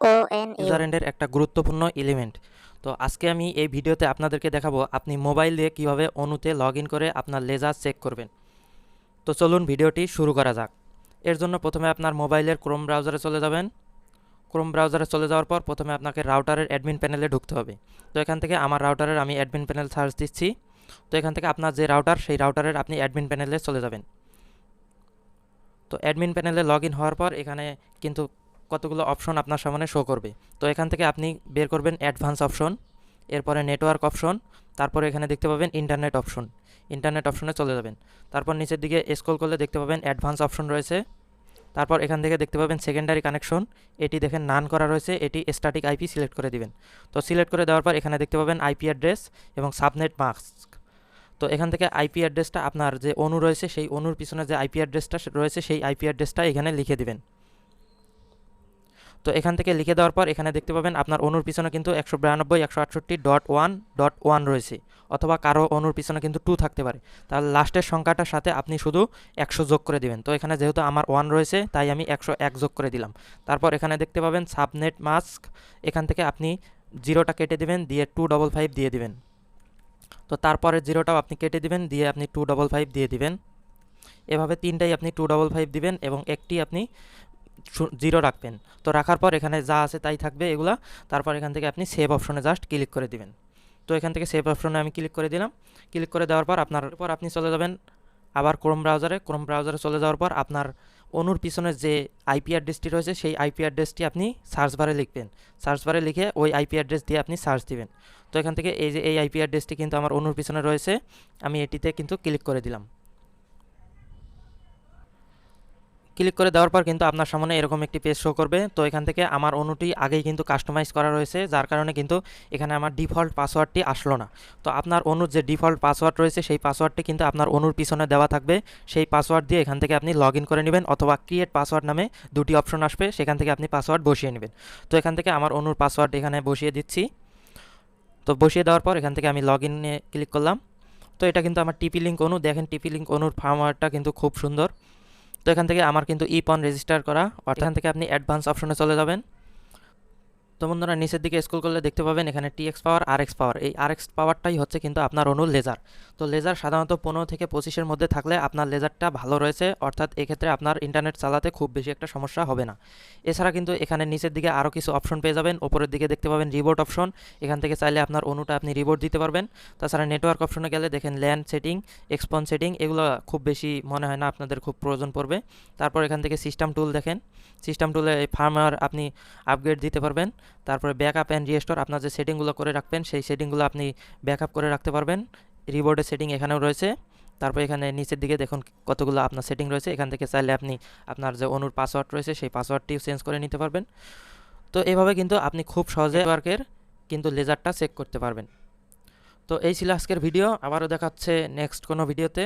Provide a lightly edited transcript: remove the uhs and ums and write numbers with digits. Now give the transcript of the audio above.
User এন্ডের একটা গুরুত্বপূর্ণ element. তো আজকে আমি এই ভিডিওতে আপনাদেরকে দেখাবো আপনি মোবাইল দিয়ে কীভাবে অনুতে লগ ইন করে আপনার লেজার চেক করবেন। তো চলুন ভিডিওটি শুরু করা যাক। এর জন্য প্রথমে আপনার মোবাইলের ক্রোম ব্রাউজারে চলে যাবেন। ক্রোম ব্রাউজারে চলে যাওয়ার পর প্রথমে আপনাকে রাউটারের অ্যাডমিন প্যানেলে ঢুকতে হবে। তো এখান থেকে আমার রাউটারের আমি অ্যাডমিন প্যানেল সার্চ দিচ্ছি। তো এখান থেকে আপনার যে রাউটার সেই রাউটারের আপনি অ্যাডমিন প্যানেলে চলে যাবেন। তো অ্যাডমিন প্যানেলে লগ ইন হওয়ার পর এখানে কিন্তু কতগুলো অপশন আপনার সামনে শো করবে। তো এখান থেকে আপনি বের করবেন অ্যাডভান্স অপশন, এরপরে নেটওয়ার্ক অপশন, তারপরে এখানে দেখতে পাবেন ইন্টারনেট অপশন। ইন্টারনেট অপশনে চলে যাবেন। তারপর নিচের দিকে স্ক্রল করলে দেখতে পাবেন অ্যাডভান্স অপশন রয়েছে। তারপর এখান থেকে দেখতে পাবেন সেকেন্ডারি কানেকশন, এটি দেখেন নান করা রয়েছে, এটি স্ট্যাটিক আইপি সিলেক্ট করে দিবেন। তো সিলেক্ট করে দেওয়ার পর এখানে দেখতে পাবেন আইপি অ্যাড্রেস এবং সাবনেট মাস্ক। তো এখান থেকে আইপি অ্যাড্রেসটা আপনার যে অনু রয়েছে সেই অনুর পিছনে যে আইপি অ্যাড্রেসটা রয়েছে সেই আইপি অ্যাড্রেসটা এখানে লিখে দিবেন। তো এখান থেকে লিখে দেওয়ার পর এখানে দেখতে পাবেন আপনার অনুর পিছনে কিন্তু 192.168.1.1 রয়েছে, অথবা কারো অনুর পিছনে কিন্তু 2 থাকতে পারে। তাহলে লাস্টের সংখ্যাটার সাথে আপনি শুধু 100 যোগ করে দিবেন। তো এখানে যেহেতু আমার 1 রয়েছে তাই আমি 101 যোগ করে দিলাম। তারপর এখানে দেখতে পাবেন সাবনেট মাস্ক, এখান থেকে আপনি জিরোটা কেটে দিবেন, দিয়ে 255 দিয়ে দিবেন। তো তারপরে জিরোটাও আপনি কেটে দিবেন, দিয়ে আপনি 255 দিয়ে দিবেন। এভাবে তিনটাই আপনি 255 দিবেন এবং একটি আপনি জিরো রাখবেন। তো রাখার পর এখানে যা আছে তাই থাকবে এগুলা। তারপর এখান থেকে আপনি সেভ অপশনে জাস্ট ক্লিক করে দিবেন। তো এখান থেকে সেভ অপশনে আমি ক্লিক করে দিলাম। ক্লিক করে দেওয়ার পর আপনি চলে যাবেন আবার ক্রোম ব্রাউজারে চলে যাওয়ার পর আপনার অনুর পিছনে যে আইপি অ্যাড্রেসটি রয়েছে সেই আইপি অ্যাড্রেসটি আপনি সার্চ বারে লিখবেন। সার্চ বারে লিখে ওই আইপি অ্যাড্রেস দিয়ে আপনি সার্চ দিবেন। তো এখান থেকে এই যে এই আইপি অ্যাড্রেসটি কিন্তু আমার অনুর পিছনে রয়েছে, আমি এটিতে কিন্তু ক্লিক করে দিলাম। ক্লিক করে দেওয়ার পর কিন্তু আপনার সামনে এরকম একটি পেজ শো করবে। তো এখান থেকে আমার অনুটি আগেই কিন্তু কাস্টমাইজ করা রয়েছে, যার কারণে কিন্তু এখানে আমার ডিফল্ট পাসওয়ার্ডটি আসলো না। তো আপনার অনুর যে ডিফল্ট পাসওয়ার্ড রয়েছে সেই পাসওয়ার্ডটি কিন্তু আপনার অনুর পিছনে দেওয়া থাকবে। সেই পাসওয়ার্ড দিয়ে এখান থেকে আপনি লগ ইন করে নেবেন, অথবা ক্রিয়েট পাসওয়ার্ড নামে দুটি অপশন আসবে, সেখান থেকে আপনি পাসওয়ার্ড বসিয়ে নেবেন। তো এখান থেকে আমার অনুর পাসওয়ার্ড এখানে বসিয়ে দিচ্ছি। তো বসিয়ে দেওয়ার পর এখান থেকে আমি লগ ইনে ক্লিক করলাম। তো এটা কিন্তু আমার টিপি লিঙ্ক অনু, দেখেন টিপি লিঙ্ক অনুর ফার্মওয়্যারটা কিন্তু খুব সুন্দর। তো এখান থেকে আমার কিন্তু ইপন রেজিস্টার করা, অর্থাৎ এখান থেকে আপনি অ্যাডভান্স অপশনে চলে যাবেন। তো বন্ধুরা নিচের দিকে স্ক্রল করলে দেখতে পাবেন এখানে টিএক্স পাওয়ার, আরএক্স পাওয়ার। এই আরএক্স পাওয়ারটাই হচ্ছে কিন্তু আপনার অনুর লেজার। তো লেজার সাধারণত 15 থেকে 25-এর মধ্যে থাকলে আপনার লেজারটা ভালো রয়েছে, অর্থাৎ এক্ষেত্রে আপনার ইন্টারনেট চালাতে খুব বেশি একটা সমস্যা হবে না। এছাড়া কিন্তু এখানে নিচের দিকে আরও কিছু অপশন পেয়ে যাবেন। ওপরের দিকে দেখতে পাবেন রিবোট অপশন, এখান থেকে চাইলে আপনার অনুটা আপনি রিবোট দিতে পারবেন। তাছাড়া নেটওয়ার্ক অপশনে গেলে দেখেন ল্যান্ড সেটিং, এক্সপন সেটিং, এগুলো খুব বেশি মনে হয় না আপনাদের খুব প্রয়োজন পড়বে। তারপর এখান থেকে সিস্টেম টুল, দেখেন সিস্টেম টুলে ফার্মওয়্যার আপনি আপগ্রেড দিতে পারবেন। তারপরে ব্যাকআপ অ্যান্ড রিস্টোর, আপনার যে সেটিংগুলো করে রাখবেন সেই সেটিংগুলো আপনি ব্যাকআপ করে রাখতে পারবেন। রিবোর্ডের সেটিং এখানেও রয়েছে। তারপর এখানে নিচের দিকে দেখুন কতগুলো আপনার সেটিং রয়েছে, এখান থেকে চাইলে আপনি আপনার যে অনুর পাসওয়ার্ড রয়েছে সেই পাসওয়ার্ডটিও চেঞ্জ করে নিতে পারবেন। তো এভাবে কিন্তু আপনি খুব সহজে নেটওয়ার্কের কিন্তু লেজারটা চেক করতে পারবেন। তো এই ছিল আজকের ভিডিও, আবারও দেখাচ্ছে নেক্সট কোনো ভিডিওতে।